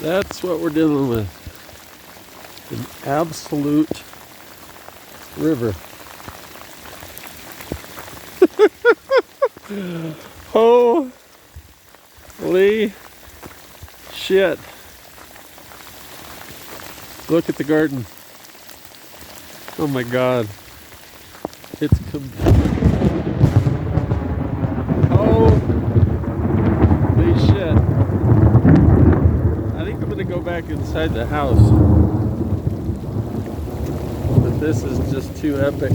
That's what we're dealing with. An absolute river. Holy shit. Look at the garden. Oh my god. It's holy shit. I think I'm gonna go back inside the house. But this is just too epic.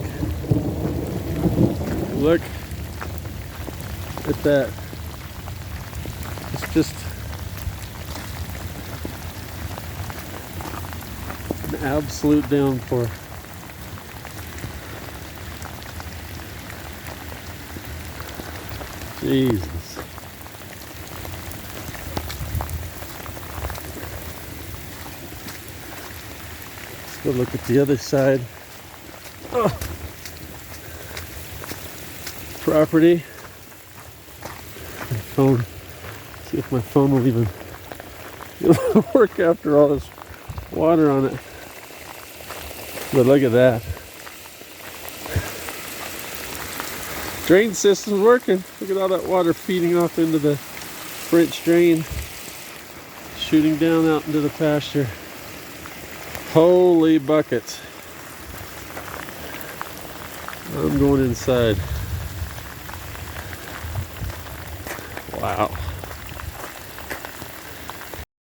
Look at that. It's just an absolute downpour. Jesus. Let's go look at the other side. Oh. Property. My phone. See if my phone will even work after all this water on it. But look at that. Drain system's working. Look at all that water feeding off into the French drain, shooting down out into the pasture. Holy buckets. I'm going inside. Wow.